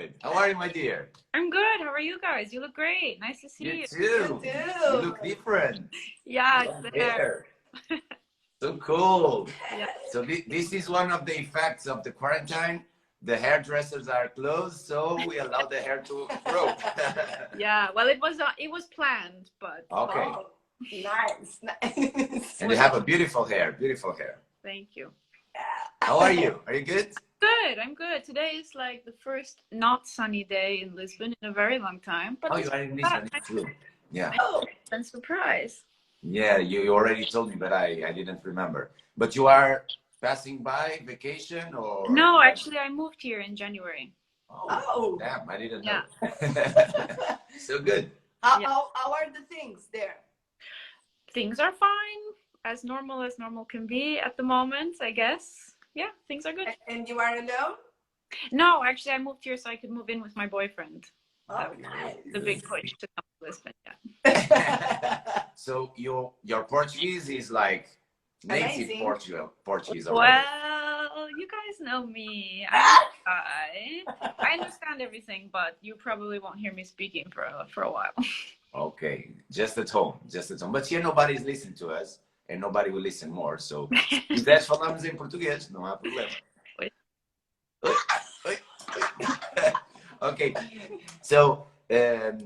good. How are you, my dear? I'm good. How are you guys? You look great. Nice to see you. You too. You look different. Yeah, it's there. So cool. Yeah. So this is one of the effects of the quarantine. The hairdressers are closed, so we allow the hair to grow. Yeah. Well, it was planned, but okay. Oh, nice. And you have a beautiful hair. Beautiful hair. Thank you. How are you? Are you good? Good. I'm good. Today is like the first not sunny day in Lisbon in a very long time. But you are in Lisbon too. Yeah. Oh, and surprise. Yeah, you already told me, but I didn't remember. But you are passing by vacation or? No, actually, I moved here in January. Oh. Damn, I didn't know. So good. How are the things there? Things are fine, as normal can be at the moment, I guess. Yeah, things are good. And you are alone? No, actually, I moved here so I could move in with my boyfriend. Oh, nice. The big push to come to Lisbon, yeah. So your Portuguese is like native Portuguese. Well, you guys know me. I understand everything, but you probably won't hear me speaking for a while. Okay, just at home. But here nobody's listening to us, and nobody will listen more. So, se quiseres falamos em português, não há problema. Okay, so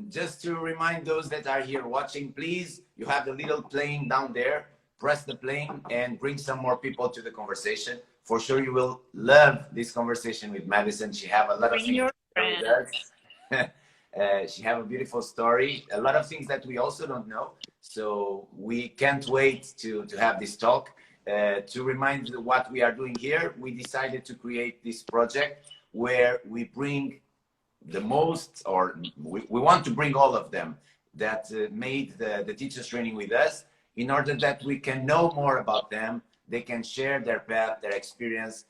just to remind those that are here watching, please, you have the little plane down there. Press the plane and bring some more people to the conversation. For sure, you will love this conversation with Madison. She have a lot of things. She have a beautiful story, a lot of things that we also don't know. So we can't wait to have this talk. To remind you what we are doing here, we decided to create this project where we bring the most, or we want to bring all of them that made the teachers training with us, in order that we can know more about them. They can share their path, their experience,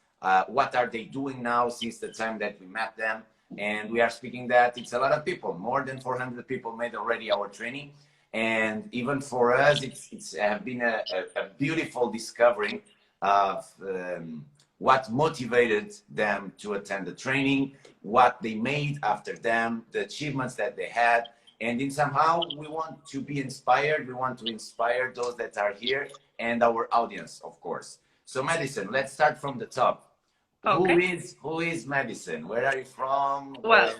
what are they doing now since the time that we met them. And we are speaking that it's a lot of people, more than 400 people made already our training. And even for us, it's been a beautiful discovery of what motivated them to attend the training, what they made after them, the achievements that they had. And in somehow we want to be inspired. We want to inspire those that are here and our audience, of course. So Madison, let's start from the top. Okay. Who is Madison? Where are you from? Well,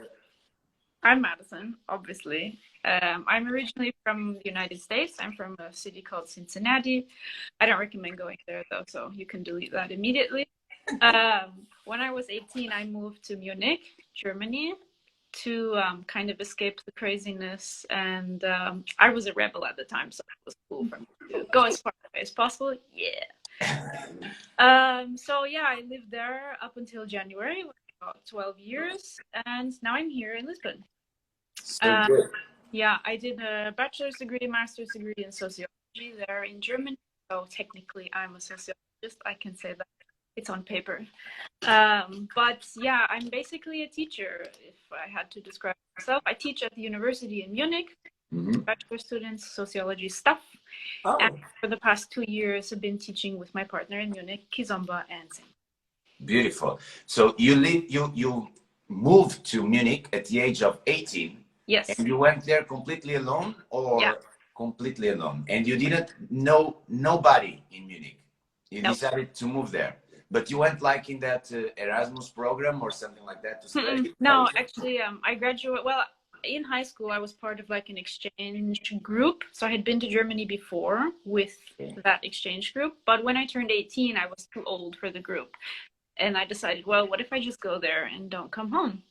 I'm Madison, obviously. I'm originally from the United States. I'm from a city called Cincinnati. I don't recommend going there though, so you can delete that immediately. When I was 18, I moved to Munich, Germany, to kind of escape the craziness. And I was a rebel at the time, so it was cool for me to go as far away as possible. Yeah. So yeah, I lived there up until January, about 12 years, and now I'm here in Lisbon. So good. Yeah, I did a bachelor's degree, master's degree in sociology there in Germany. So technically, I'm a sociologist. I can say that. It's on paper. But yeah, I'm basically a teacher, if I had to describe myself. I teach at the university in Munich, bachelor students, sociology stuff. Oh. And for the past 2 years, I've been teaching with my partner in Munich, kizomba and sing. Beautiful. So you moved to Munich at the age of 18. Yes. And you went there completely alone, or completely alone? And you didn't know nobody in Munich. You decided to move there. But you went like in that Erasmus program or something like that to study? No, actually, I graduated. Well, in high school, I was part of like an exchange group. So I had been to Germany before with that exchange group. But when I turned 18, I was too old for the group. And I decided, well, what if I just go there and don't come home?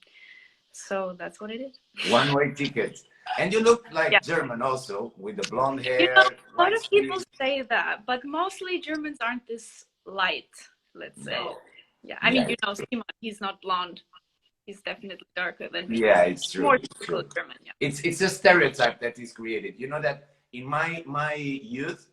So that's what I did. One-way ticket. And you look like German also, with the blonde hair. You know, a lot of people say that, but mostly Germans aren't this light, let's say. No. Yeah, I mean, you know, Simon, he's not blonde. He's definitely darker than me. Yeah, it's true. More it's true. German, yeah. It's a stereotype that is created. You know that in my youth,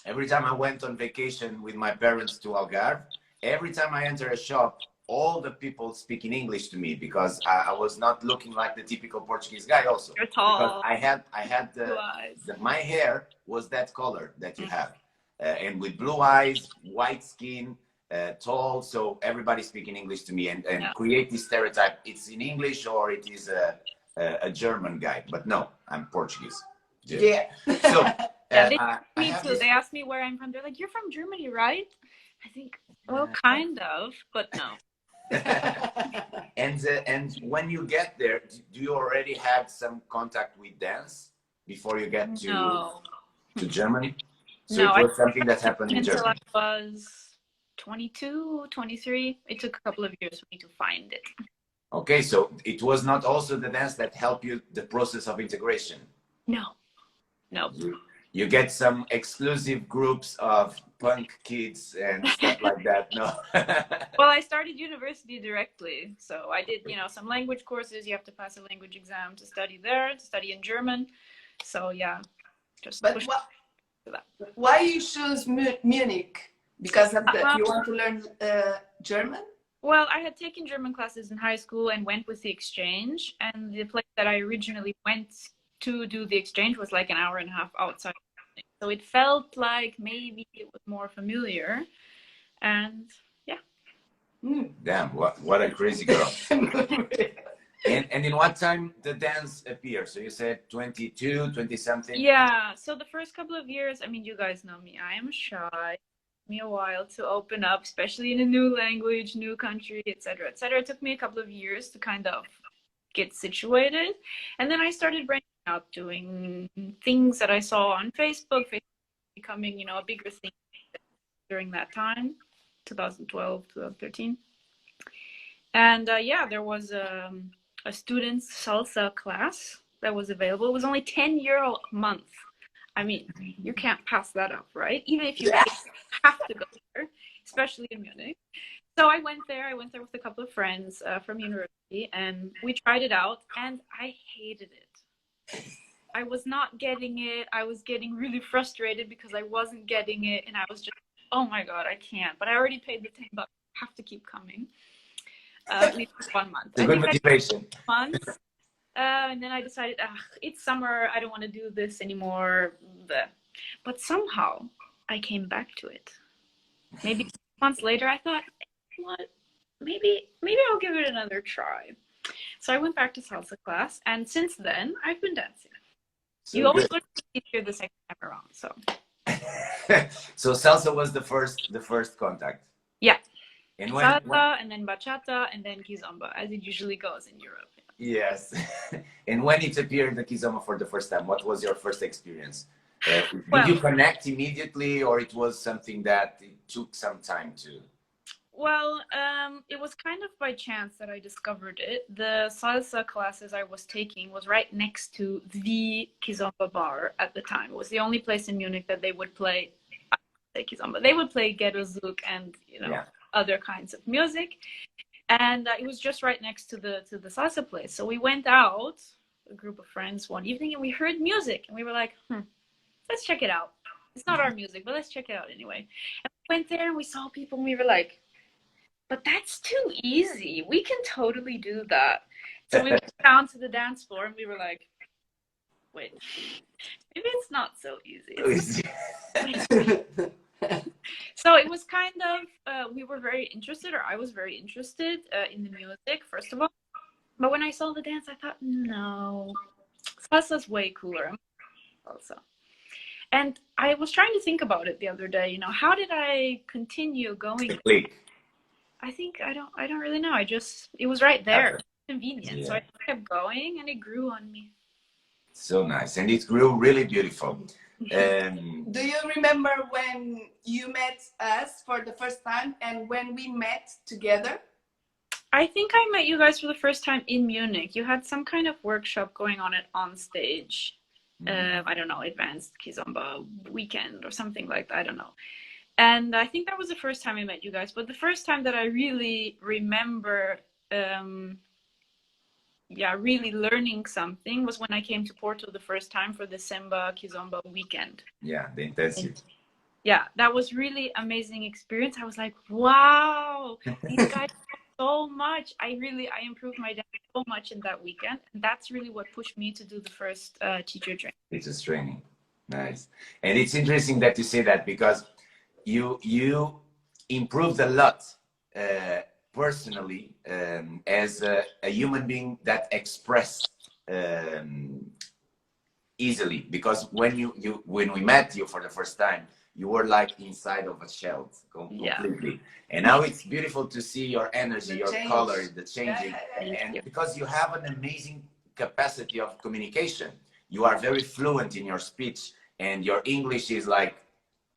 every time I went on vacation with my parents to Algarve, every time I enter a shop, all the people speaking English to me, because I was not looking like the typical Portuguese guy also. You're tall. Because I had my hair was that color that you have. And with blue eyes, white skin, tall, so everybody speaking English to me, and Yeah. create this stereotype. It's in English or it is a German guy, but no, I'm Portuguese. Yeah. So Yeah, I me have too. this- They asked me where I'm from. They're like, "You're from Germany, right?" I think, well, kind of, but no. and when you get there, do you already have some contact with dance before you get No. to Germany? So No, it was something that happened in until I Germany. was 22, 23. It took a couple of years for me to find it. Okay, so it was not also the dance that helped you the process of integration. No. No. You get some exclusive groups of punk kids and stuff like that. No. Well, I started university directly. So I did, some language courses. You have to pass a language exam to study there, to study in German. So yeah, just But pushed to that. why you choose Munich? Because of you want to learn German? Well, I had taken German classes in high school and went with the exchange. And the place that I originally went to do the exchange was like an hour and a half outside. So it felt like maybe it was more familiar. And yeah. Damn, what a crazy girl. And in what time the dance appeared? So you said 22, 20 something? Yeah. So the first couple of years, I mean, you guys know me. I am shy. It took me a while to open up, especially in a new language, new country, etc., etc. It took me a couple of years to kind of get situated. And then I started branching out, doing things that I saw on Facebook, becoming, a bigger thing during that time, 2012, 2013. And yeah, there was a student's salsa class that was available. It was only €10 a month. I mean, you can't pass that up, right? Even if you have to go there, especially in Munich. So I went there with a couple of friends from university, and we tried it out, and I hated it. I was not getting it. I was getting really frustrated because I wasn't getting it, and I was just, oh my God, I can't. But I already paid the $10. I have to keep coming. At least 1 month. It's a good motivation. Months. And then I decided, it's summer. I don't want to do this anymore. But somehow I came back to it. Maybe 6 months later, I thought, what? Maybe I'll give it another try. So I went back to salsa class, and since then I've been dancing. So you always learn easier the second time around. So. So salsa was the first contact. Yeah. And salsa, and then bachata, and then kizomba, as it usually goes in Europe. Yes. And when it appeared the kizomba for the first time, what was your first experience? Did you connect immediately, or it was something that it took some time to? Well, it was kind of by chance that I discovered it. The salsa classes I was taking was right next to the kizomba bar at the time. It was the only place in Munich that they would play kizomba. They would play ghetto zouk and other kinds of music, and it was just right next to the salsa place. So we went out, a group of friends, one evening, and we heard music, and we were like, let's check it out. It's not our music, but let's check it out anyway. And we went there and we saw people, and we were like, but that's too easy. We can totally do that. So we went down to the dance floor, and we were like, wait, maybe it's not so easy. So it was kind of, we were very interested, or I was very interested in the music, first of all. But when I saw the dance, I thought, no, salsa's way cooler. Salsa. And I was trying to think about it the other day, how did I continue going? I think, I don't really know. It was right there, convenient. Yeah. So I kept going, and it grew on me. So nice. And it grew really beautiful. Do you remember when you met us for the first time and when we met together? I think I met you guys for the first time in Munich. You had some kind of workshop going on On Stage. I don't know, advanced kizomba weekend or something like that. I don't know. And I think that was the first time I met you guys. But the first time that I really remember, really learning something was when I came to Porto the first time for the Semba Kizomba weekend. Yeah, the intensive. Yeah, that was really amazing experience. I was like, wow, these guys so much. I improved my dance so much in that weekend, and that's really what pushed me to do the first teacher training. Teacher's training, nice. And it's interesting that you say that, because you improved a lot personally as a human being that expressed easily, because when when we met you for the first time, you were like inside of a shell completely. And now it's beautiful to see your energy, your color, the changing. And because you have an amazing capacity of communication, you are very fluent in your speech, and your English is like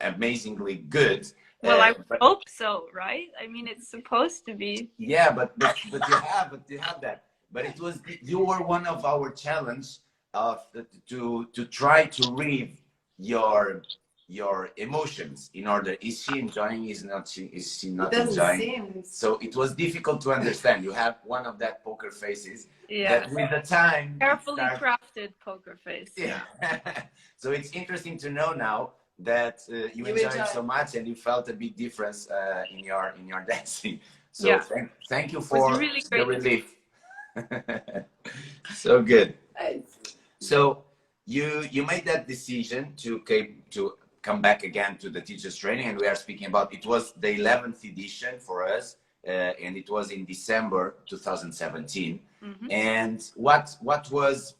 amazingly good. Well, I hope so, right? I mean, it's supposed to be. Yeah, but you have that. But it was, you were one of our challenge of to try to read your emotions in order. Is she enjoying? Is she not enjoying? So it was difficult to understand. You have one of that poker faces. Yeah. That with the time. Carefully crafted poker face. Yeah. So it's interesting to know now that you enjoyed it so much, and you felt a big difference in your dancing. So yeah. Thank you for really the relief. So good. So you made that decision to come back again to the teachers training, and we are speaking about, it was the 11th edition for us, and it was in December 2017. Mm-hmm. And what was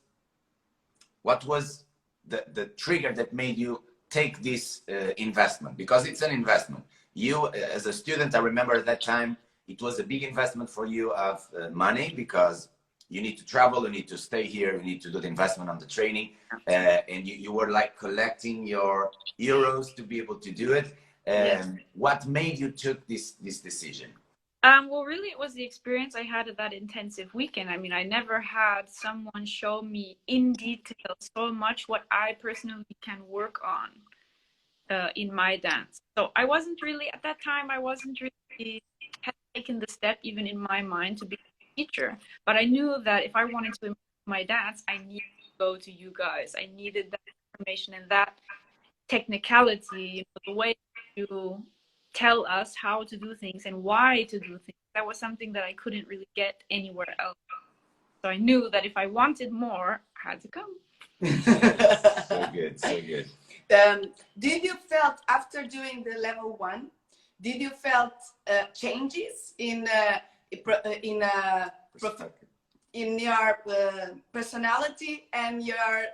the trigger that made you take this investment? Because it's an investment. You, as a student, I remember at that time, it was a big investment for you of money, because you need to travel, you need to stay here, you need to do the investment on the training, and you were like collecting your euros to be able to do it. Yes. What made you took this decision? Well, really, it was the experience I had at that intensive weekend. I mean, I never had someone show me in detail so much what I personally can work on in my dance. So I wasn't really, at that time, I wasn't really had taken the step even in my mind to be a teacher. But I knew that if I wanted to improve my dance, I needed to go to you guys. I needed that information and that technicality, you know, the way you tell us how to do things and why to do things. That was something that I couldn't really get anywhere else. So I knew that if I wanted more, I had to come. So good, so good. Did you felt after doing the level 1? Did you felt changes in your personality and your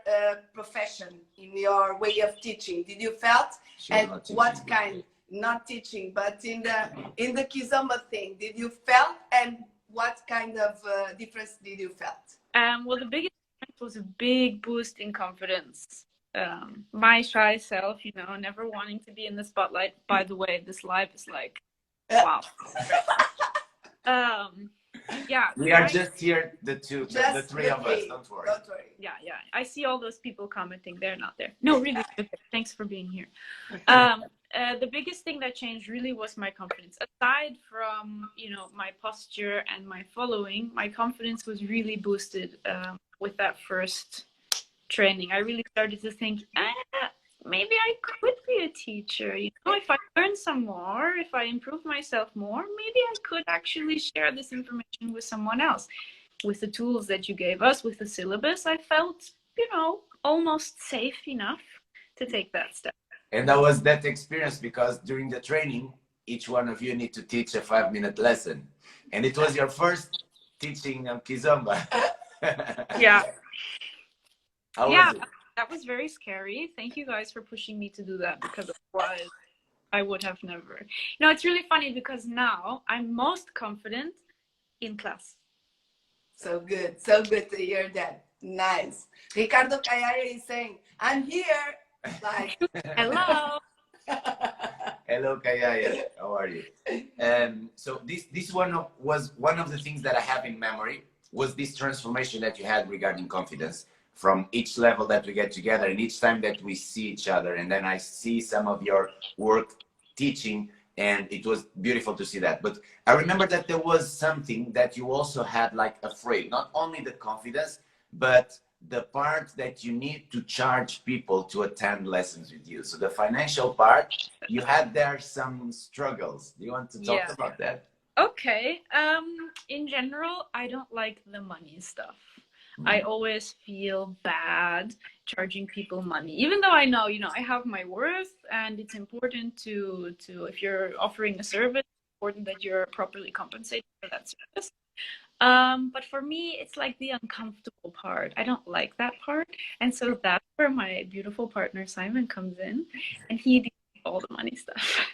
profession, in your way of teaching? Did you felt, and what kind? Not teaching, but in the kizomba thing, did you felt, and what kind of difference did you felt? Well, the biggest difference was a big boost in confidence. My shy self, you know, never wanting to be in the spotlight. By the way, this live is like, wow. Yeah. We are just here, the three of us. Don't worry. Yeah. I see all those people commenting. They're not there. No, really. Okay. Thanks for being here. The biggest thing that changed really was my confidence. Aside from, you know, my posture and my following, my confidence was really boosted with that first training. I really started to think, maybe I could be a teacher. You know, if I learn some more, if I improve myself more, maybe I could actually share this information with someone else. With the tools that you gave us, with the syllabus, I felt, you know, almost safe enough to take that step. And that was that experience, because during the training, each one of you need to teach a 5-minute lesson. And it was your first teaching of kizomba. Yeah. How was it? That was very scary. Thank you guys for pushing me to do that, because otherwise I would have never. You know, it's really funny because now I'm most confident in class. So good to hear that. Nice. Ricardo Kayaya is saying, I'm here. Like, hello. Hello, Kayaya. How are you? So this was one of the things that I have in memory, was this transformation that you had regarding confidence from each level that we get together, and each time that we see each other. And then I see some of your work teaching, and it was beautiful to see that. But I remember that there was something that you also had like afraid, not only the confidence, but the part that you need to charge people to attend lessons with you. So the financial part, you had there some struggles. Do you want to talk about that? Okay. In general, I don't like the money stuff. I always feel bad charging people money, even though I know, I have my worth, and it's important to if you're offering a service, it's important that you're properly compensated for that service. But for me, it's like the uncomfortable part. I don't like that part. And so that's where my beautiful partner, Simon, comes in, and he deals with all the money stuff.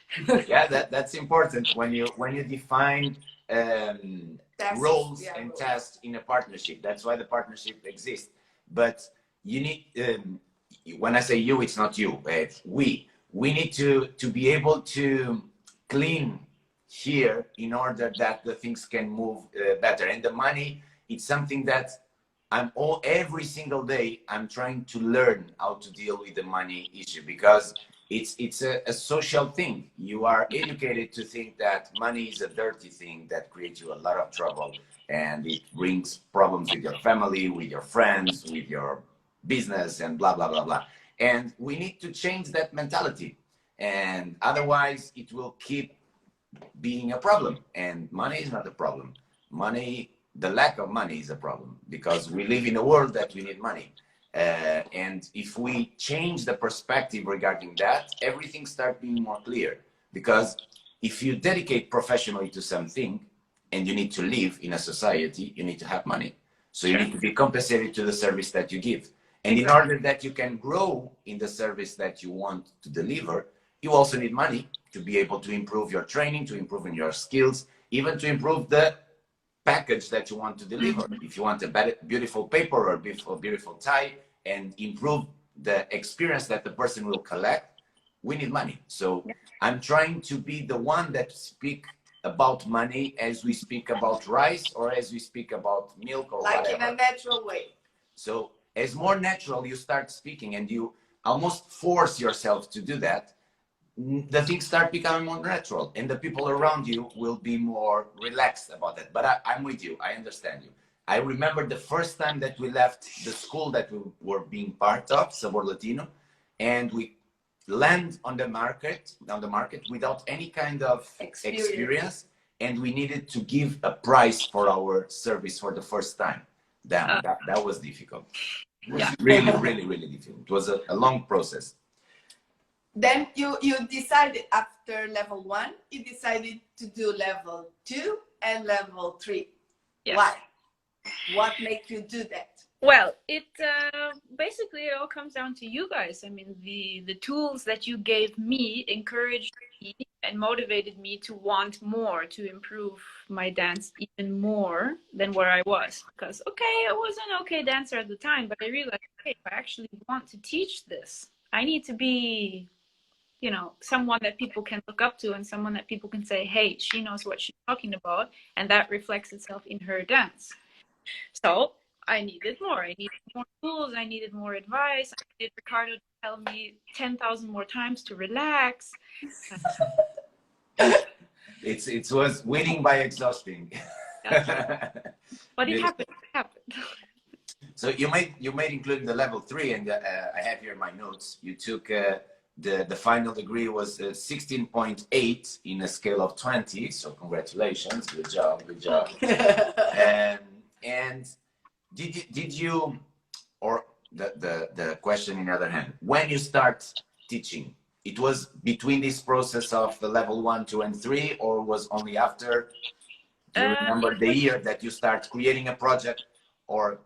Yeah, that's important when you define roles and tasks in a partnership. That's why the partnership exists. But you need, when I say you, it's not you, it's we need to be able to clean here in order that the things can move better. And the money, it's something that every single day I'm trying to learn how to deal with the money issue, because it's a social thing. You are educated to think that money is a dirty thing that creates you a lot of trouble, and it brings problems with your family, with your friends, with your business, and blah blah blah blah. And we need to change that mentality, and otherwise it will keep being a problem. And money is not a problem. The lack of money is a problem, because we live in a world that we need money. And if we change the perspective regarding that, everything starts being more clear. Because if you dedicate professionally to something and you need to live in a society, you need to have money. So you need to be compensated to the service that you give. And in order that you can grow in the service that you want to deliver, you also need money to be able to improve your training, to improve in your skills, even to improve the package that you want to deliver. If you want a beautiful paper or a beautiful tie, and improve the experience that the person will collect, we need money. So I'm trying to be the one that speak about money as we speak about rice, or as we speak about milk, or like whatever. In a natural way. So as more natural you start speaking, and you almost force yourself to do that, the things start becoming more natural, and the people around you will be more relaxed about it. But I'm with you. I understand you. I remember the first time that we left the school that we were being part of, Sabor Latino, and we land on the market without any kind of experience, and we needed to give a price for our service for the first time. Damn, that was difficult. It was really, really, really difficult. It was a long process. Then you decided, after level 1, you decided to do level 2 and level 3. Yes. Why? What made you do that? Well, it basically it all comes down to you guys. I mean, the tools that you gave me encouraged me and motivated me to want more, to improve my dance even more than where I was. Because, okay, I was an okay dancer at the time, but I realized, okay, if I actually want to teach this, I need to be, someone that people can look up to, and someone that people can say, hey, she knows what she's talking about, and that reflects itself in her dance. So I needed more. I needed more tools. I needed more advice. I needed Ricardo to tell me 10,000 more times to relax. It was winning by exhausting. But it happened. It happened. So you made including the level 3, and I have here my notes. You took the final degree was 16.8 in a scale of 20. So congratulations, good job. And did you, or the question in the other hand, when you start teaching, it was between this process of the level 1, 2, and 3, or was only after? Do you remember the year that you start creating a project, or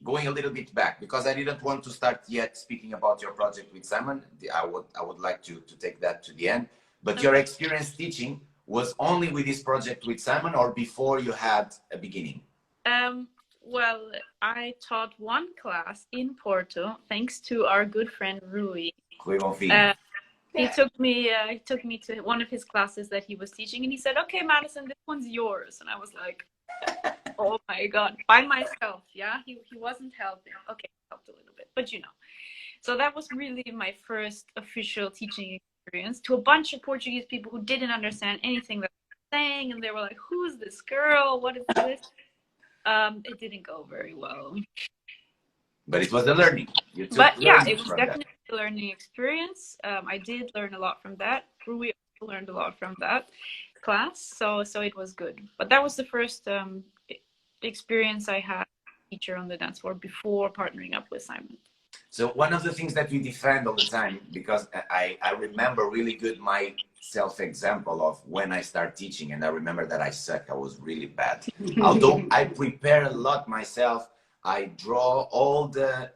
going a little bit back? Because I didn't want to start yet speaking about your project with Simon. I would like to take that to the end. But your experience teaching was only with this project with Simon, or before you had a beginning? Well, I taught one class in Porto, thanks to our good friend Rui. He took me to one of his classes that he was teaching, and he said, okay, Madison, this one's yours. And I was like, oh my God, by myself. Yeah, he wasn't helping. Okay, he helped a little bit, but So that was really my first official teaching experience to a bunch of Portuguese people who didn't understand anything that I was saying, and they were like, who's this girl? What is this? It didn't go very well. But it was a learning. It was definitely a learning experience. I did learn a lot from that. Rui also learned a lot from that class, so it was good. But that was the first experience I had teacher on the dance floor before partnering up with Simon. So one of the things that we defend all the time, because I remember really good my self-example of when I start teaching, and I remember that I sucked. I was really bad. Although I prepare a lot myself, I draw all the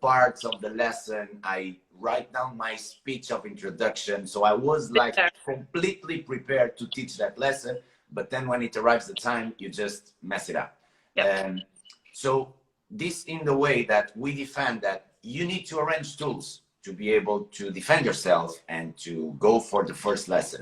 parts of the lesson. I write down my speech of introduction. So I was like completely prepared to teach that lesson. But then when it arrives the time, you just mess it up. Yep. So this in the way that we defend that you need to arrange tools to be able to defend yourself and to go for the first lesson.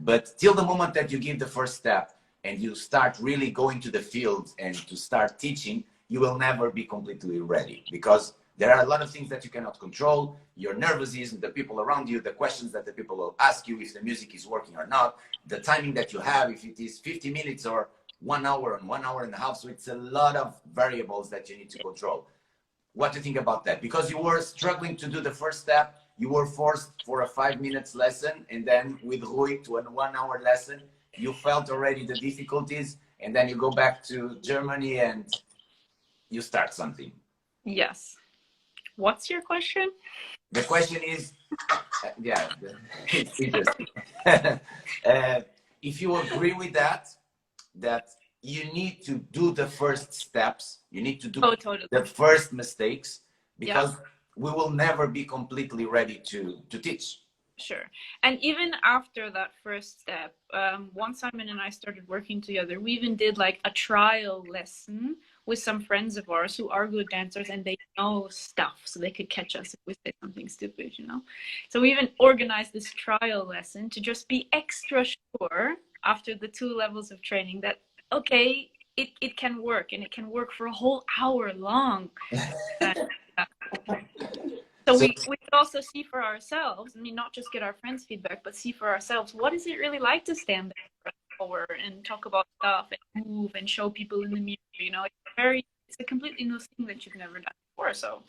But till the moment that you give the first step and you start really going to the field and to start teaching, you will never be completely ready, because there are a lot of things that you cannot control. Your nervousness, the people around you, the questions that the people will ask you if the music is working or not, the timing that you have, if it is 50 minutes or 1 hour and 1 hour and a half. So it's a lot of variables that you need to control. What do you think about that? Because you were struggling to do the first step, you were forced for a 5 minutes lesson, and then with Rui to a 1 hour lesson, you felt already the difficulties, and then you go back to Germany and you start something. Yes. What's your question? The question is, yeah, it's interesting. If you agree with that you need to do the first steps, you need to do the first mistakes, because we will never be completely ready to teach. Sure. And even after that first step, once Simon and I started working together, we even did like a trial lesson with some friends of ours who are good dancers and they know stuff, so they could catch us if we say something stupid, you know. So we even organized this trial lesson to just be extra sure after the 2 levels of training that, okay, it can work, and it can work for a whole hour long. So we could also see for ourselves, I mean, not just get our friends' feedback, but see for ourselves, what is it really like to stand there for an hour and talk about stuff and move and show people in the mirror, you know? It's a completely new thing that you've never done before, so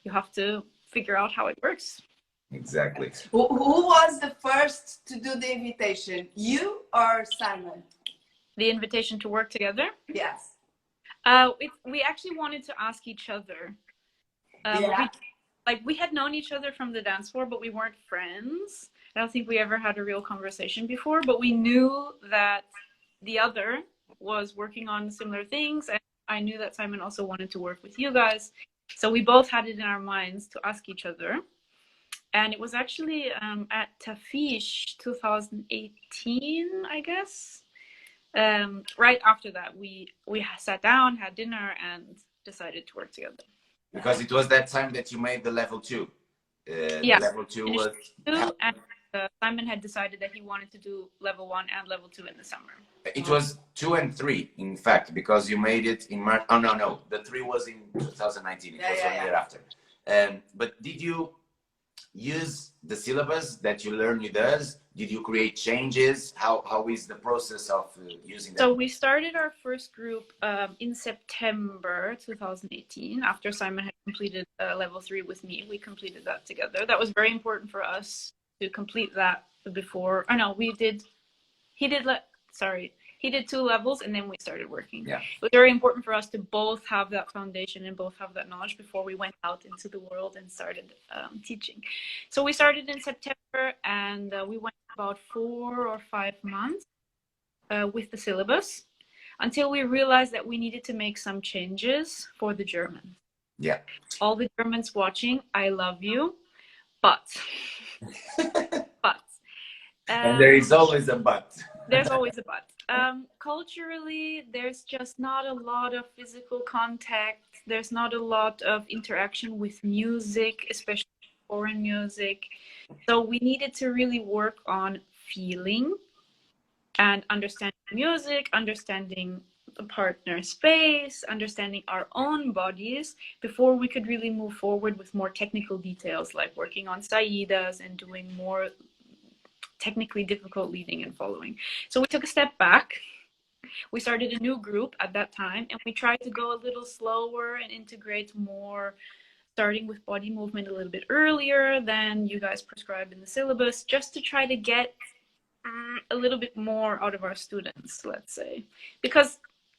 you have to figure out how it works. Exactly. Who was the first to do the invitation, you or Simon? The invitation to work together? Yes. We actually wanted to ask each other. We had known each other from the dance floor, but we weren't friends. I don't think we ever had a real conversation before, but we knew that the other was working on similar things, and I knew that Simon also wanted to work with you guys. So we both had it in our minds to ask each other. And it was actually at Tafish 2018, I guess. Right after that, we sat down, had dinner, and decided to work together. Because it was that time that you made the level 2. Yeah. Level 2 was... And Simon had decided that he wanted to do level 1 and level 2 in the summer. It was 2 and 3, in fact, because you made it in March. Oh, no. The 3 was in 2019. It was 1 year after. But did you use the syllabus that you learned with us? Did you create changes? How is the process of using that? So we started our first group in September 2018. After Simon had completed level 3 with me, we completed that together. That was very important for us to complete that before. Oh no, he did 2 levels and then we started working. Yeah. It was very important for us to both have that foundation and both have that knowledge before we went out into the world and started teaching. So we started in September, and we went about 4 or 5 months with the syllabus until we realized that we needed to make some changes for the Germans. Yeah. All the Germans watching, I love you, but and there is always a but. There's always a but. Culturally, there's just not a lot of physical contact. There's not a lot of interaction with music, especially foreign music. So we needed to really work on feeling and understanding music, understanding the partner space, understanding our own bodies before we could really move forward with more technical details, like working on saidas and doing more technically difficult leading and following. So we took a step back. We started a new group at that time, and we tried to go a little slower and integrate more, starting with body movement a little bit earlier than you guys prescribed in the syllabus, just to try to get a little bit more out of our students, let's say. Because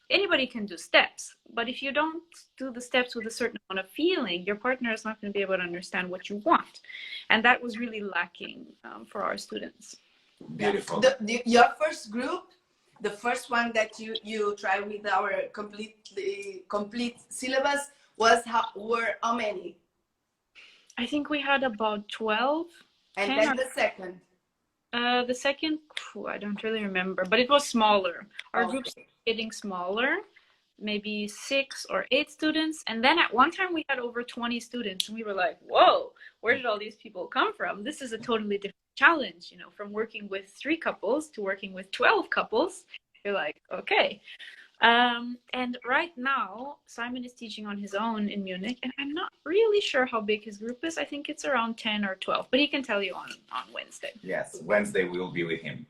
anybody can do steps, but if you don't do the steps with a certain amount of feeling, your partner is not going to be able to understand what you want. And that was really lacking for our students. Beautiful. Your first group, the first one that you try with our complete syllabus were how many? I think we had about 12. And then the second? The second, I don't really remember, but it was smaller. Our groups getting smaller, maybe 6 or 8 students. And then at one time we had over 20 students, and we were like, whoa, where did all these people come from? This is a totally different challenge, you know, from working with 3 couples to working with 12 couples. You're like, okay. And right now, Simon is teaching on his own in Munich, and I'm not really sure how big his group is. I think it's around 10 or 12, but he can tell you on Wednesday. Yes, Wednesday we will be with him.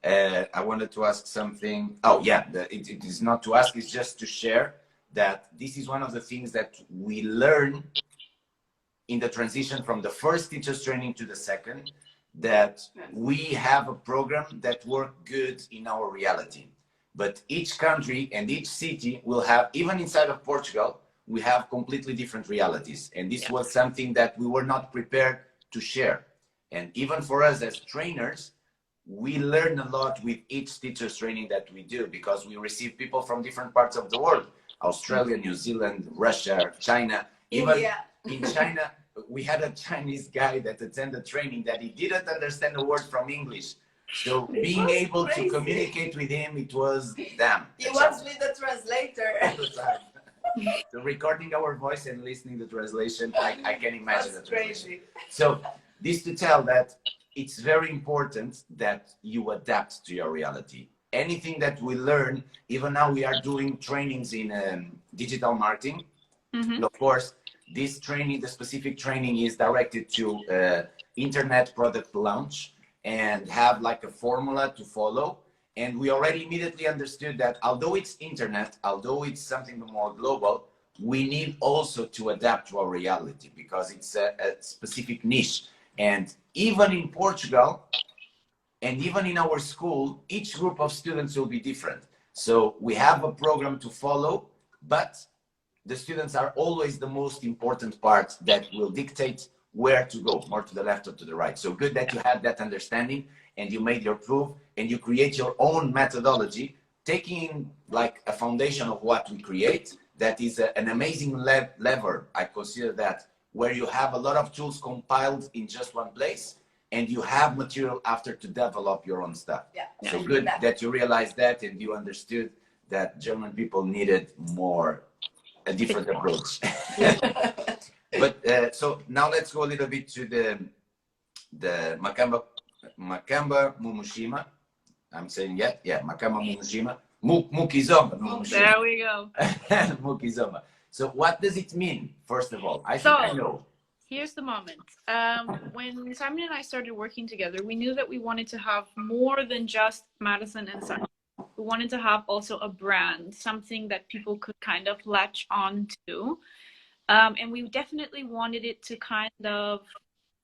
I wanted to ask something. Oh, yeah, it is not to ask, it's just to share that this is one of the things that we learn in the transition from the first teacher's training to the second, that we have a program that works good in our reality. But each country and each city will have, even inside of Portugal, we have completely different realities. And this was something that we were not prepared to share. And even for us as trainers, we learn a lot with each teacher's training that we do, because we receive people from different parts of the world. Australia, New Zealand, Russia, China. Even in China, we had a Chinese guy that attended training that he didn't understand a word from English. So being able to communicate with him, it was damn. He was with the translator. So recording our voice and listening to the translation, I can imagine That's the translation. crazy. So this to tell that it's very important that you adapt to your reality. Anything that we learn, even now we are doing trainings in digital marketing. Mm-hmm. Of course, this training, the specific training is directed to internet product launch, and have like a formula to follow. And we already immediately understood that although it's internet, although it's something more global, we need also to adapt to our reality, because it's a specific niche. And even in Portugal, and even in our school, each group of students will be different. So we have a program to follow, but the students are always the most important part that will dictate where to go, more to the left or to the right. So good that you had that understanding and you made your proof and you create your own methodology, taking like a foundation of what we create. That is an amazing lever, I consider that, where you have a lot of tools compiled in just one place, and you have material after to develop your own stuff. So good that you realized that, and you understood that German people needed a different approach. But so now let's go a little bit to the Makamba Mumushima. I'm saying Makamba Mumushima. Mukizomba. There we go. Mukizomba. So what does it mean, first of all? I think I know. Here's the moment. When Simon and I started working together, we knew that we wanted to have more than just Madison and Simon. We wanted to have also a brand, something that people could kind of latch on to. And we definitely wanted it to kind of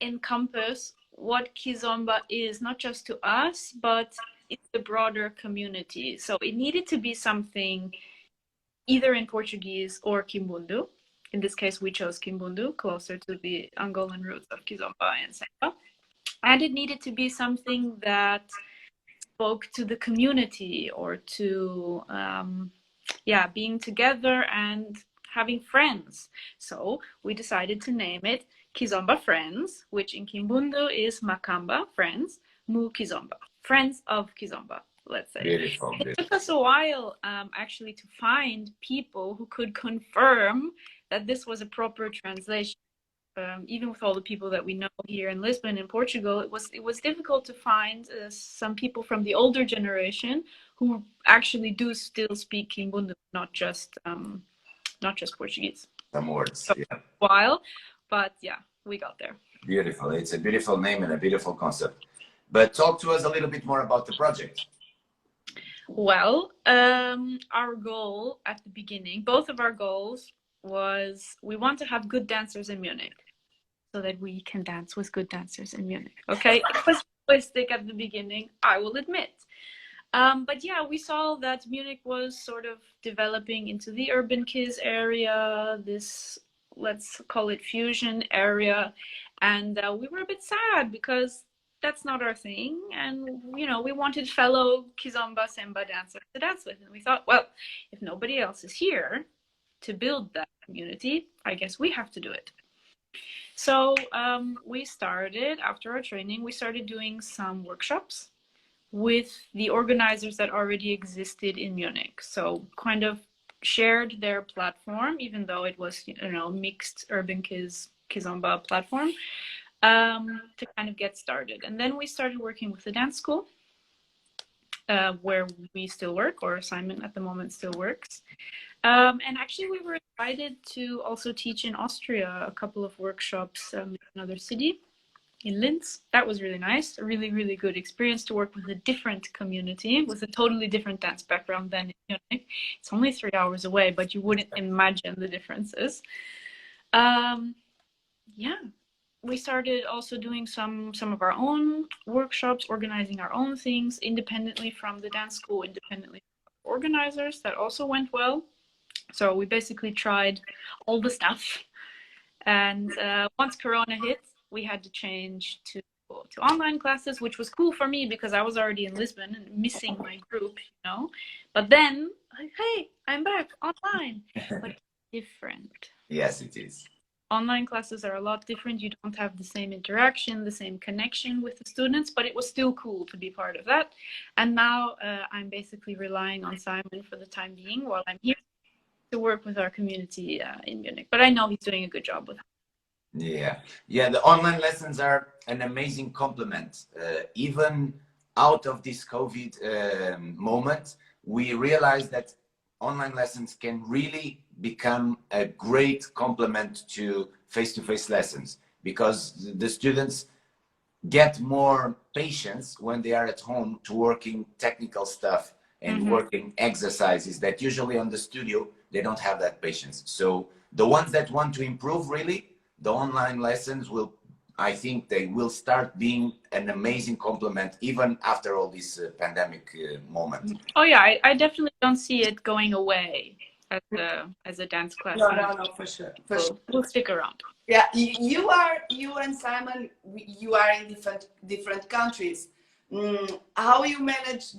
encompass what kizomba is, not just to us, but in the broader community. So it needed to be something either in Portuguese or Kimbundu. In this case, we chose Kimbundu, closer to the Angolan roots of kizomba and samba. And it needed to be something that spoke to the community, or to, being together and having friends. So we decided to name it Kizomba Friends, which in Kimbundu is Makamba, friends, Mu Kizomba, friends of Kizomba, let's say. Beautiful. It took us a while actually to find people who could confirm that this was a proper translation. Even with all the people that we know here in Lisbon, in Portugal, it was difficult to find some people from the older generation who actually do still speak Kimbundu, not just Portuguese. Some words. So, a while, but yeah, we got there. Beautiful. It's a beautiful name and a beautiful concept. But talk to us a little bit more about the project. Well, our goal at the beginning, both of our goals, was we want to have good dancers in Munich, so that we can dance with good dancers in Munich. Okay, it was realistic at the beginning, I will admit. But yeah, we saw that Munich was sort of developing into the urban kids area, this, let's call it fusion area. And we were a bit sad because that's not our thing. And, you know, we wanted fellow kizomba, semba dancers to dance with. And we thought, well, if nobody else is here to build that community, I guess we have to do it. So we started, after our training, we started doing some workshops with the organizers that already existed in Munich. So kind of shared their platform, even though it was, you know, mixed urban kizomba platform, to kind of get started. And then we started working with the dance school, where we still work, or Simon at the moment still works. And actually we were invited to also teach in Austria a couple of workshops in another city, in Linz. That was really nice. A really, really good experience to work with a different community with a totally different dance background than in Munich. It's only 3 hours away, but you wouldn't imagine the differences. Yeah, we started also doing some of our own workshops, organizing our own things independently from the dance school, independently from organizers. That also went well. So we basically tried all the stuff. And once Corona hit, we had to change to online classes, which was cool for me because I was already in Lisbon and missing my group, you know. But then, like, hey, I'm back online. But it's different. Yes, it is. Online classes are a lot different. You don't have the same interaction, the same connection with the students, but it was still cool to be part of that. And now I'm basically relying on Simon for the time being while I'm here to work with our community in Munich. But I know he's doing a good job with it. Yeah, the online lessons are an amazing complement. Even out of this COVID moment, we realized that online lessons can really become a great complement to face-to-face lessons, because the students get more patience when they are at home to working technical stuff and working exercises that usually on the studio, they don't have that patience. So the ones that want to improve, really, the online lessons will, I think they will start being an amazing complement even after all this pandemic moment. Oh yeah, I definitely don't see it going away as a dance class. No, for sure. We'll stick around. Yeah, you and Simon, you are in different countries. How you manage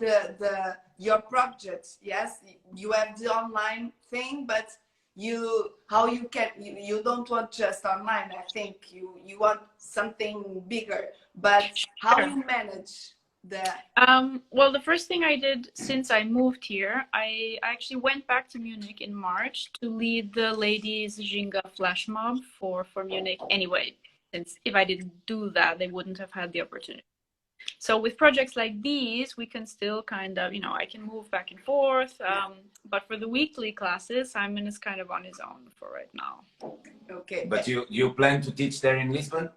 your projects? Yes, you have the online thing, but you don't want just online. I think you want something bigger. But how you manage that? Well, the first thing I did since I moved here, I actually went back to Munich in March to lead the ladies Ginga flash mob for Munich anyway, since if I didn't do that, they wouldn't have had the opportunity. So with projects like these, we can still kind of, you know, I can move back and forth. But for the weekly classes, Simon is kind of on his own for right now. Okay. But you plan to teach there in Lisbon?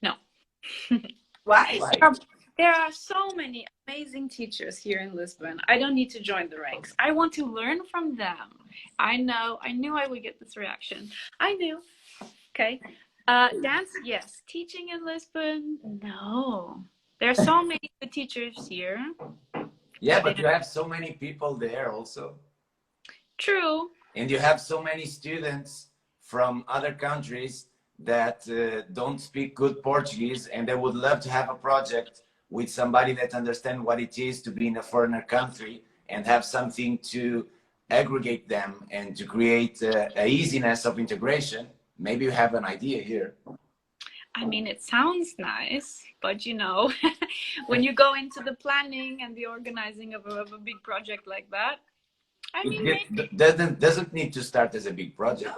No. Why? There are so many amazing teachers here in Lisbon. I don't need to join the ranks. I want to learn from them. I knew I would get this reaction. I knew. Okay. Dance, yes. Teaching in Lisbon, no. There are so many good teachers here. Yeah, but you have so many people there also. True. And you have so many students from other countries that don't speak good Portuguese, and they would love to have a project with somebody that understands what it is to be in a foreigner country and have something to aggregate them and to create a easiness of integration. Maybe you have an idea here. I mean, it sounds nice, but you know, when you go into the planning and the organizing of a big project like that, I mean, it doesn't need to start as a big project.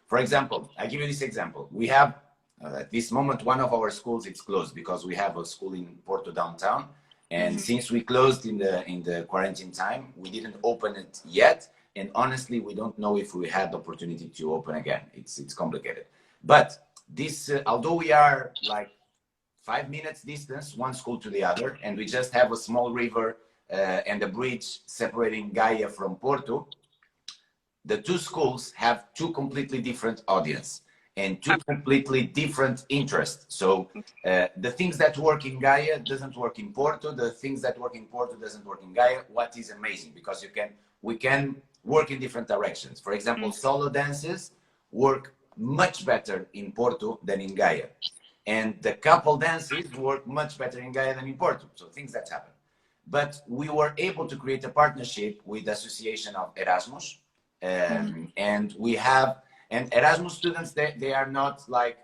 For example, I give you this example. We have at this moment one of our schools is closed because we have a school in Porto downtown, and since we closed in the quarantine time, we didn't open it yet. And honestly, we don't know if we had the opportunity to open again. It's complicated. But this, although we are like 5 minutes distance, one school to the other, and we just have a small river and a bridge separating Gaia from Porto, the two schools have two completely different audience. and two completely different interests. So the things that work in Gaia doesn't work in Porto. The things that work in Porto doesn't work in Gaia. What is amazing, because we can work in different directions. For example, solo dances work much better in Porto than in Gaia. And the couple dances work much better in Gaia than in Porto. So things that happen. But we were able to create a partnership with the Association of Erasmus. And we have, and Erasmus students, they are not like,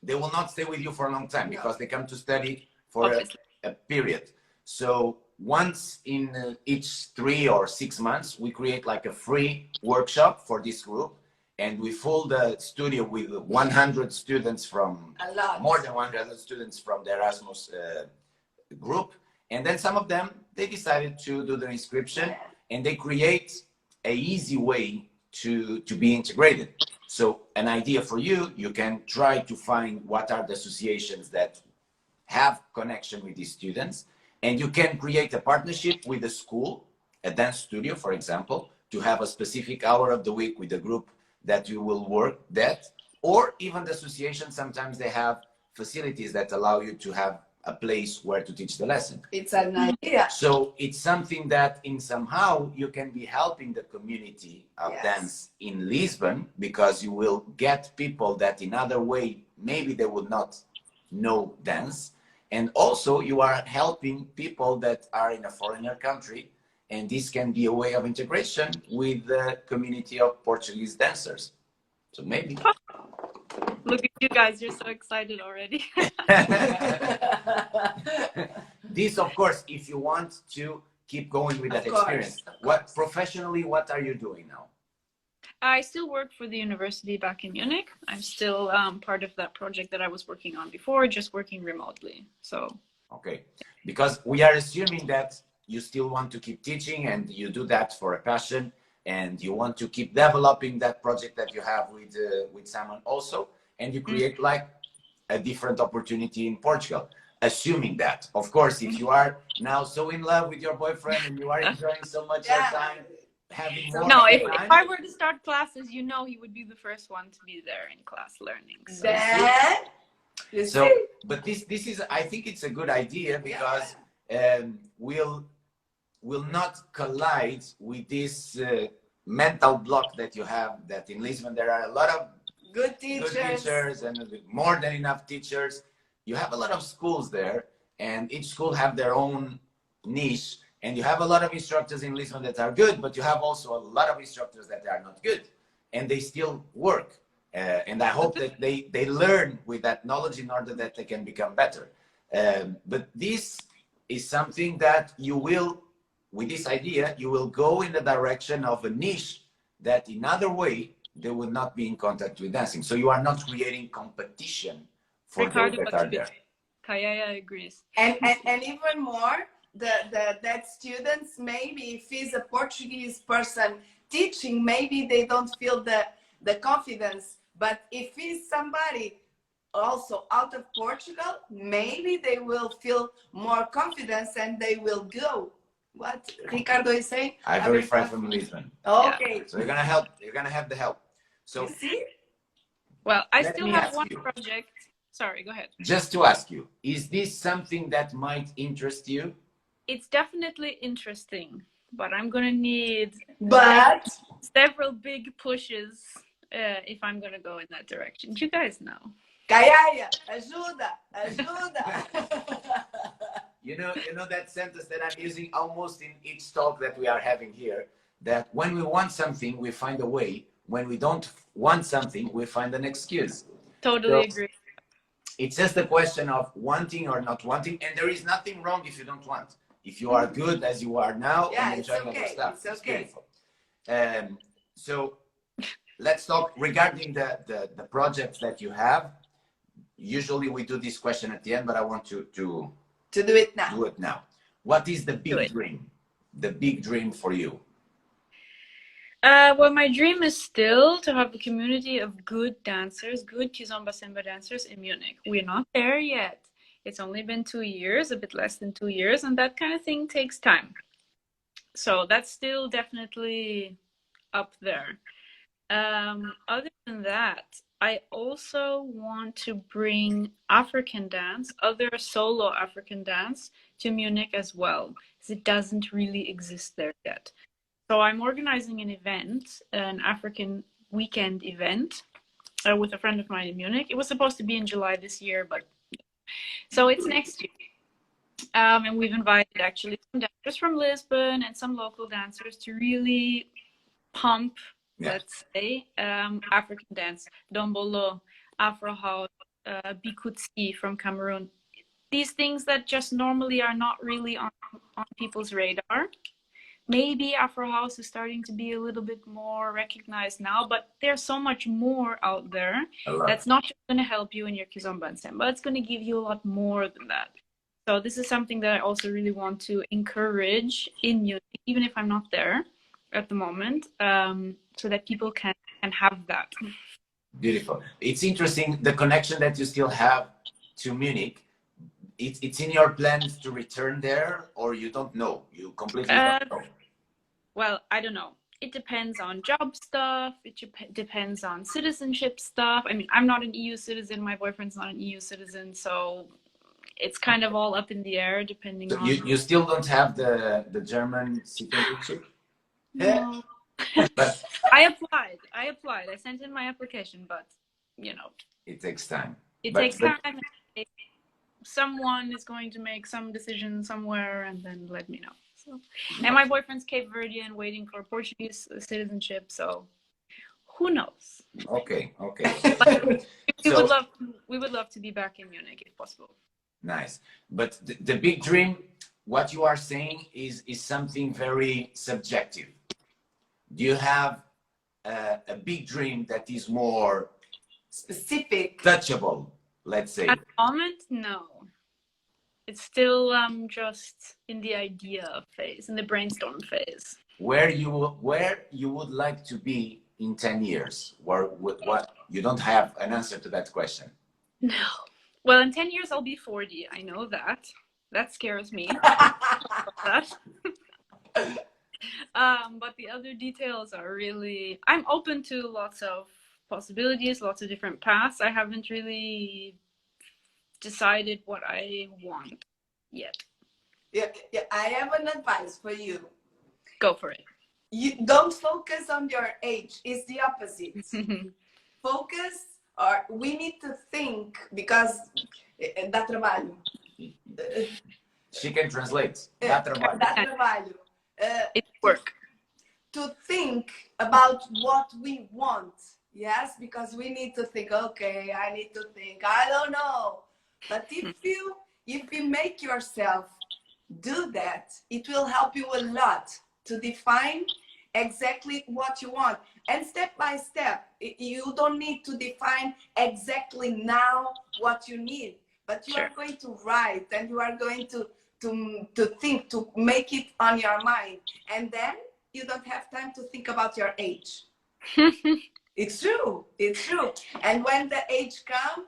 they will not stay with you for a long time because they come to study for a period. So once in each 3 or 6 months, we create like a free workshop for this group. And we fill the studio with 100 students from, more than 100 students from the Erasmus group. And then some of them, they decided to do their inscription, and they create an easy way to be integrated. So an idea for you, you can try to find what are the associations that have connection with these students, and you can create a partnership with a school, a dance studio, for example, to have a specific hour of the week with the group that you will work that, or even the association, sometimes they have facilities that allow you to have a place where to teach the lesson. It's an idea. So it's something that in somehow you can be helping the community of dance in Lisbon, because you will get people that in other way, maybe they would not know dance. And also you are helping people that are in a foreigner country. And this can be a way of integration with the community of Portuguese dancers. So maybe. Look at you guys, you're so excited already. This, of course, if you want to keep going with that experience. What professionally, what are you doing now? I still work for the university back in Munich. I'm still part of that project that I was working on before, just working remotely. So. Okay, because we are assuming that you still want to keep teaching and you do that for a passion, and you want to keep developing that project that you have with Simon also, and you create like a different opportunity in Portugal. Assuming that, of course, if you are now so in love with your boyfriend and you are enjoying so much your time, having more no, time. If I were to start classes, you know, he would be the first one to be there in class learning. So, but this is, I think it's a good idea, because will not collide with this mental block that you have, that in Lisbon there are a lot of good teachers and more than enough teachers. You have a lot of schools there, and each school have their own niche, and you have a lot of instructors in Lisbon that are good, but you have also a lot of instructors that are not good, and they still work. And I hope that they learn with that knowledge in order that they can become better. But this is something that you will, with this idea, you will go in the direction of a niche that in other way, they will not be in contact with dancing. So you are not creating competition for Ricardo, those that are there. Kayaya agrees. And even more, that students, maybe if he's a Portuguese person teaching, maybe they don't feel the confidence. But if he's somebody also out of Portugal, maybe they will feel more confidence and they will go. What Ricardo is saying? I'm very far from Lisbon. Okay. So you're gonna help. You're gonna have the help. So you see? Well, I still have one project. Sorry, go ahead. Just to ask you, is this something that might interest you? It's definitely interesting, but I'm gonna need several big pushes if I'm gonna go in that direction. You guys know. Kayaya, ajuda, ajuda. You know that sentence that I'm using almost in each talk that we are having here, that when we want something, we find a way. When we don't want something, we find an excuse. Totally agree. It's just a question of wanting or not wanting, and there is nothing wrong if you don't want. If you are good as you are now and enjoying other stuff, it's beautiful. So let's talk regarding the projects that you have. Usually we do this question at the end, but I want to do it now. What is the big dream? The big dream for you? Well, my dream is still to have a community of good dancers, good kizomba samba dancers in Munich. We're not there yet. It's only been 2 years, a bit less than 2 years, and that kind of thing takes time. So that's still definitely up there. Other than that, I also want to bring African dance, other solo African dance, to Munich as well, because it doesn't really exist there yet. So I'm organizing an event, an African weekend event, with a friend of mine in Munich. It was supposed to be in July this year, but so it's next year. And we've invited actually some dancers from Lisbon and some local dancers to really pump, let's say, African dance, Dombolo, Afro House, Bikutsi from Cameroon. These things that just normally are not really on people's radar. Maybe Afro House is starting to be a little bit more recognized now, but there's so much more out there that's not just going to help you in your kizomba and samba. It's going to give you a lot more than that. So this is something that I also really want to encourage in Munich, even if I'm not there at the moment, so that people can have that. Beautiful. It's interesting, the connection that you still have to Munich. It's in your plans to return there, or you don't know? You completely don't know? Well, I don't know. It depends on job stuff. It depends on citizenship stuff. I mean, I'm not an EU citizen. My boyfriend's not an EU citizen. So it's kind of all up in the air depending on... You still don't have the German citizenship? No. But I applied. I sent in my application, but, you know. It takes time. It takes time. Someone is going to make some decision somewhere and then let me know. So, and my boyfriend's Cape Verdean, waiting for Portuguese citizenship, so who knows? Okay. We would love to be back in Munich if possible. Nice. But the big dream, what you are saying is something very subjective. Do you have a big dream that is more specific, touchable, let's say? At the moment, no. It's still just in the idea phase, in the brainstorm phase. Where you would like to be in 10 years? What you don't have an answer to that question? No. Well, in 10 years I'll be 40. I know that. That scares me. But the other details are really... I'm open to lots of possibilities, lots of different paths. I haven't really decided what I want yet. Yeah, I have an advice for you. Go for it. You don't focus on your age. It's the opposite. Focus, or we need to think, because dá trabalho. She can translate. Dá trabalho. Dá trabalho. It's work. To think about what we want. Yes, because we need to think, okay, I need to think, I don't know. But if you make yourself do that, it will help you a lot to define exactly what you want. And step by step, you don't need to define exactly now what you need, but you are going to write and you are going to think, to make it on your mind. And then you don't have time to think about your age. It's true. It's true. And when the age comes,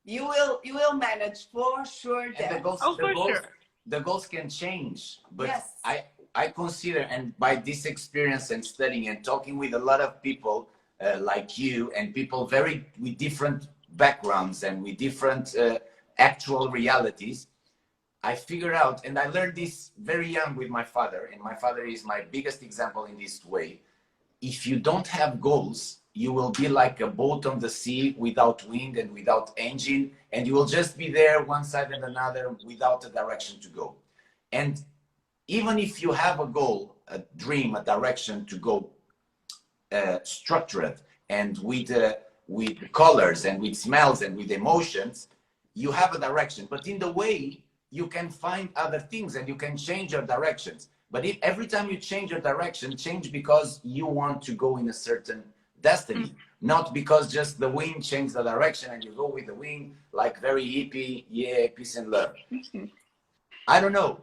you will manage for sure. And the goals can change. But yes. I consider, and by this experience and studying and talking with a lot of people like you, and people with different backgrounds and with different actual realities, I figured out, and I learned this very young with my father, and my father is my biggest example in this way. If you don't have goals, you will be like a boat on the sea without wind and without engine, and you will just be there one side and another without a direction to go. And even if you have a goal, a dream, a direction to go structured and with colors and with smells and with emotions, you have a direction. But in the way, you can find other things and you can change your directions. But if every time you change your direction, change because you want to go in a certain destiny, not because just the wind changed the direction and you go with the wind like very hippie, yeah, peace and love. I don't know.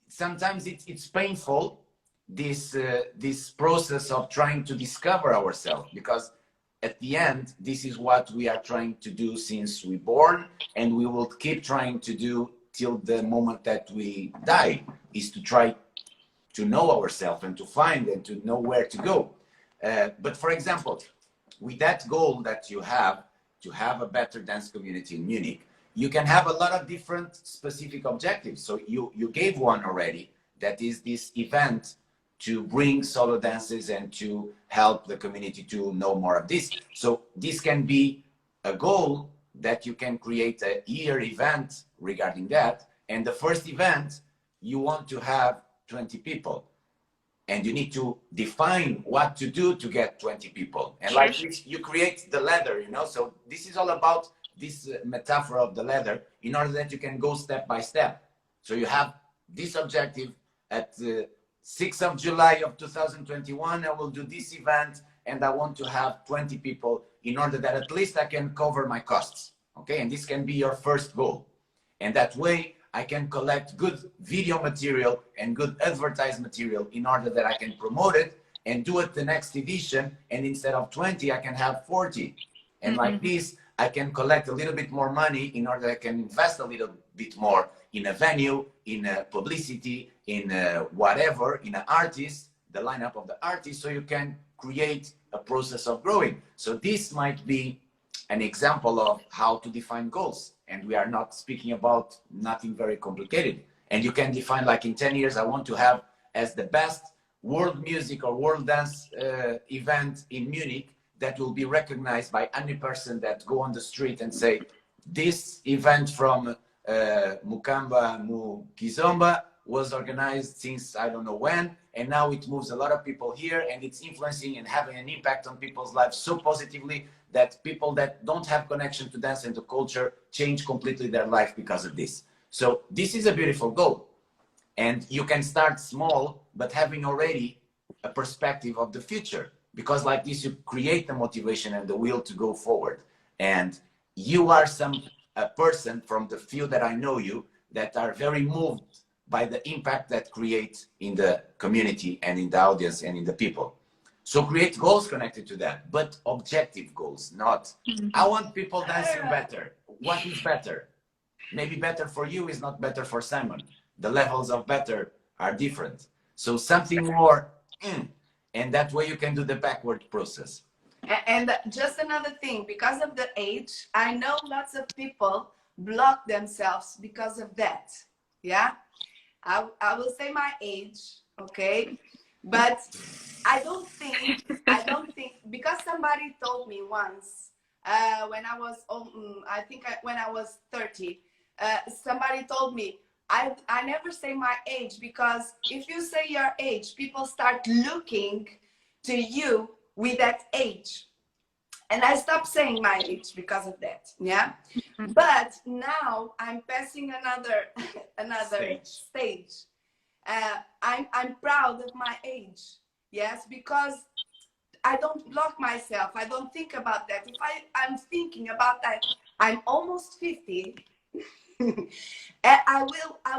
Sometimes it's painful, this process of trying to discover ourselves, because at the end, this is what we are trying to do since we're born, and we will keep trying to do till the moment that we die, is to try to know ourselves and to find and to know where to go. But for example, with that goal that you have to have a better dance community in Munich, you can have a lot of different specific objectives. So you gave one already, that is this event to bring solo dances and to help the community to know more of this. So this can be a goal that you can create a year event regarding that. And the first event, you want to have 20 people. And you need to define what to do to get 20 people. And like this, you create the ladder, you know? So this is all about this metaphor of the ladder in order that you can go step by step. So you have this objective at the 6th of July of 2021, I will do this event and I want to have 20 people in order that at least I can cover my costs. Okay, and this can be your first goal. And that way I can collect good video material and good advertised material in order that I can promote it and do it the next edition. And instead of 20, I can have 40. And like this, I can collect a little bit more money in order that I can invest a little bit more in a venue, in a publicity, in a whatever, in an artist, the lineup of the artist, so you can create a process of growing. So this might be an example of how to define goals. And we are not speaking about nothing very complicated. And you can define, like, in 10 years, I want to have as the best world music or world dance event in Munich that will be recognized by any person that go on the street and say, this event from Mukamba Mu Kizomba was organized since I don't know when, and now it moves a lot of people here, and it's influencing and having an impact on people's lives so positively that people that don't have connection to dance and to culture change completely their life because of this. So this is a beautiful goal. And you can start small, but having already a perspective of the future, because like this, you create the motivation and the will to go forward. And you are a person from the field that I know you that are very moved by the impact that creates in the community and in the audience and in the people. So create goals connected to that, but objective goals, not, I want people dancing better. What is better? Maybe better for you is not better for Simon. The levels of better are different. So something more, and that way you can do the backward process. And just another thing, because of the age, I know lots of people block themselves because of that. Yeah, I will say my age, okay? But I don't think, because somebody told me once, when I was, when I was 30, somebody told me, I never say my age, because if you say your age, people start looking to you with that age. And I stopped saying my age because of that, yeah? But now I'm passing another stage. I'm proud of my age, yes, because I don't block myself. I don't think about that. If I'm thinking about that, I'm almost 50. I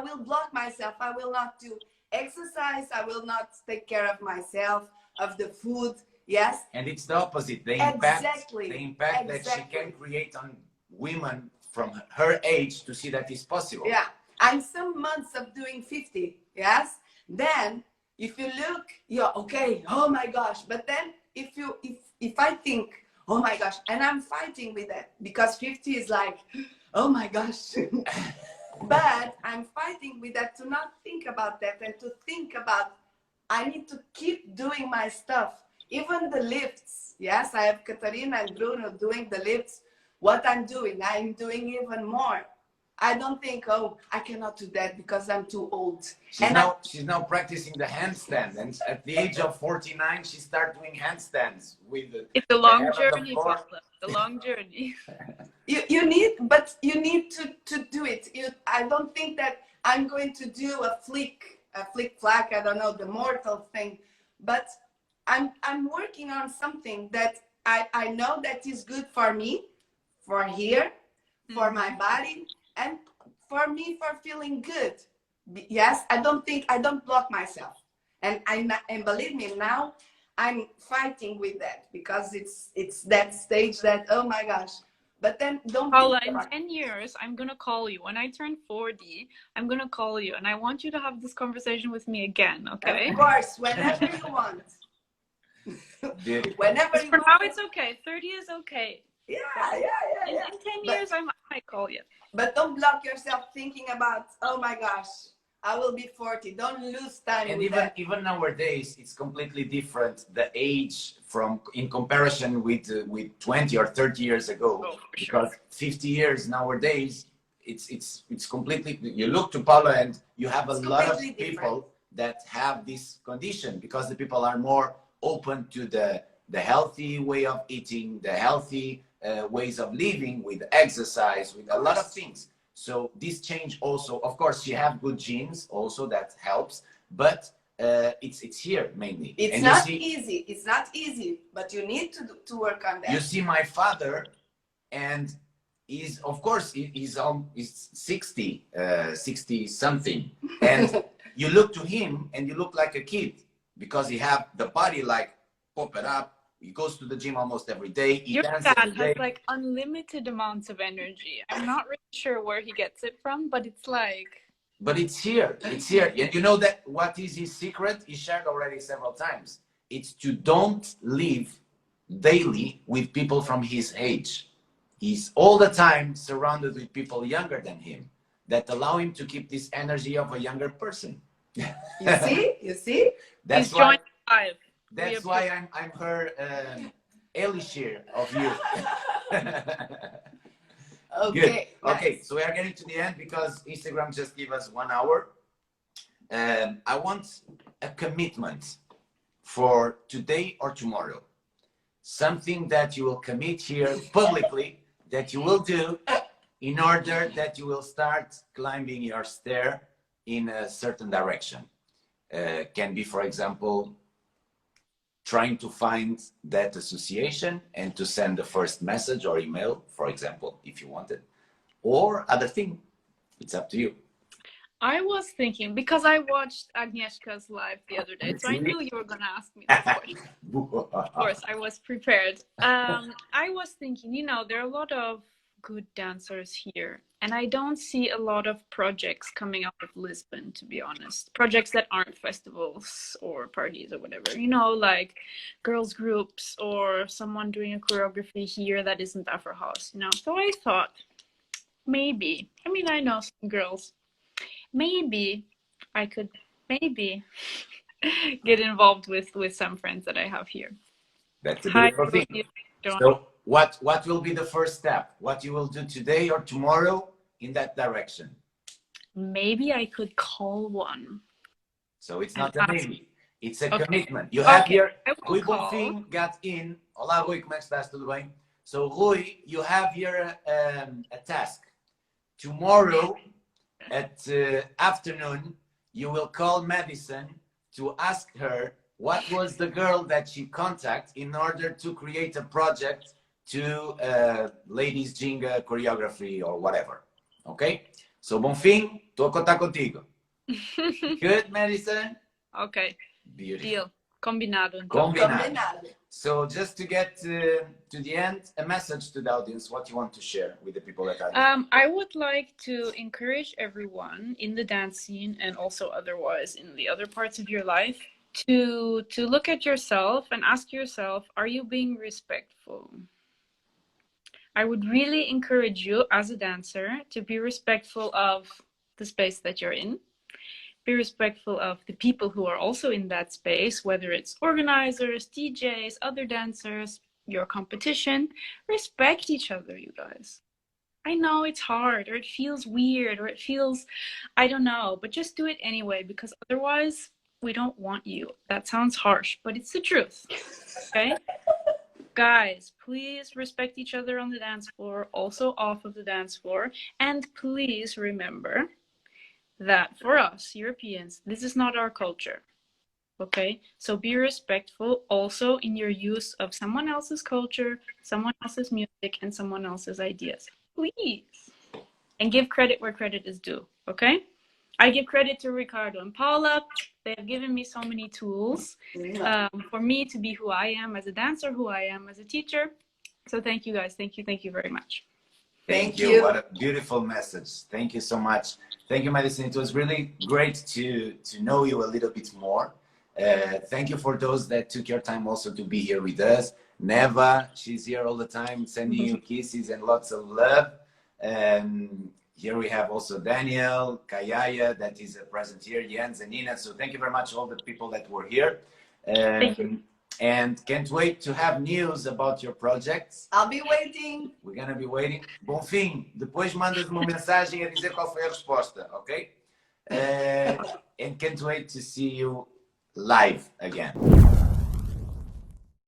will block myself. I will not do exercise. I will not take care of myself, of the food. Yes. And it's the opposite. The impact that she can create on women from her age to see that it's possible. Yeah. I'm some months of doing 50. Yes. Then if you look, you're okay. Oh my gosh. But then if I think, oh my gosh, and I'm fighting with that because 50 is like, oh my gosh. But I'm fighting with that to not think about that and to think about, I need to keep doing my stuff. Even the lifts, yes, I have Katarina and Bruno doing the lifts. What I'm doing even more. I don't think, oh, I cannot do that because I'm too old. She's now practicing the handstand, and at the age of 49, she started doing handstands with the. It's a long journey, Paula. It's a long journey. You need to do it. I don't think that I'm going to do a flick flack. I don't know, the mortal thing, but I'm working on something that I know that is good for me, for here, for my body, and for me, for feeling good. Yes, I don't block myself. And believe me, now I'm fighting with that because it's that stage that, oh my gosh. But then don't. Paula, in 10 years, I'm going to call you. When I turn 40, I'm going to call you. And I want you to have this conversation with me again, okay? Of course, whenever you want. Beautiful. Whenever you For go now, it's okay. 30 is okay. Yeah. In 10 years, I might call you. But don't block yourself thinking about, oh my gosh, I will be 40. Don't lose time. And with that. even nowadays, it's completely different. The age in comparison with 20 or 30 years ago, because 50 years nowadays, it's completely. You look to Paula, and you have a lot of people that have this condition, because the people are more open to the healthy way of eating, the healthy ways of living, with exercise, with a lot of things. So this change also, of course, you have good genes also, that helps, but it's here mainly. It's not easy. It's not easy, but you need to work on that. You see my father, and he's, of course, he's 60, 60 something, and you look to him and you look like a kid, because he have the body like pop it up. He goes to the gym almost every day. Your dad has like unlimited amounts of energy. I'm not really sure where he gets it from, but it's like... But it's here. It's here. And you know that what is his secret? He shared already several times. It's to don't live daily with people from his age. He's all the time surrounded with people younger than him, that allow him to keep this energy of a younger person. You see? You see? That's He's why, joined live. that's why I'm her Elishir of you. Okay. Good. Okay, Nice. so we are getting to the end, because Instagram just gave us 1 hour. I want a commitment for today or tomorrow. Something that you will commit here publicly, that you will do in order that you will start climbing your stair in a certain direction. Can be, for example, trying to find that association and to send the first message or email, for example, if you want it, or other thing. It's up to you. I was thinking, because I watched Agnieszka's live the other day, so I knew you were going to ask me this question. Of course, I was prepared. I was thinking, you know, there are a lot of good dancers here, and I don't see a lot of projects coming out of Lisbon, to be honest. Projects that aren't festivals or parties or whatever, you know, like girls groups or someone doing a choreography here that isn't Afro House, you know. So I thought, maybe, I mean, I know some girls, maybe I could get involved with some friends that I have here. That's a beautiful thing. So what will be the first step? What you will do today or tomorrow in that direction? Maybe I could call one. So it's not a maybe. It's a commitment. You have here, Rui Bonfim got in. Olá, Rui, como é que estás? Tudo bem? So, Rui, you have here a task. Tomorrow at afternoon, you will call Madison to ask her what was the girl that she contacted in order to create a project to ladies Jinga choreography or whatever. Okay? So, Bonfim, estou a contar contigo. Good, Madison? Okay. Beautiful. Deal. Combinado. Combinado. So, just to get to the end, a message to the audience, what you want to share with the people that are I would like to encourage everyone in the dance scene and also otherwise in the other parts of your life to look at yourself and ask yourself, are you being respectful? I would really encourage you as a dancer to be respectful of the space that you're in. Be respectful of the people who are also in that space, whether it's organizers, DJs, other dancers, your competition. Respect each other, you guys. I know it's hard, or it feels weird, or it feels, I don't know, but just do it anyway, because otherwise we don't want you. That sounds harsh, but it's the truth, okay? Guys, please respect each other on the dance floor, also off of the dance floor, and please remember that for us Europeans, this is not our culture, okay? So be respectful also in your use of someone else's culture, someone else's music, and someone else's ideas, please. And give credit where credit is due, okay? I give credit to Ricardo and Paula. They have given me so many tools for me to be who I am as a dancer, who I am as a teacher. So thank you guys. Thank you very much. Thank you. What a beautiful message. Thank you so much. Thank you, Madison. It was really great to know you a little bit more. Thank you for those that took your time also to be here with us. Neva, she's here all the time, sending you kisses and lots of love. Here we have also Daniel, Kayaya, that is present here, Jens and Nina. So thank you very much, all the people that were here. Thank you. And can't wait to have news about your projects. I'll be waiting. We're gonna be waiting. Bonfim, depois mandas uma mensagem a dizer qual foi a resposta, ok? And can't wait to see you live again.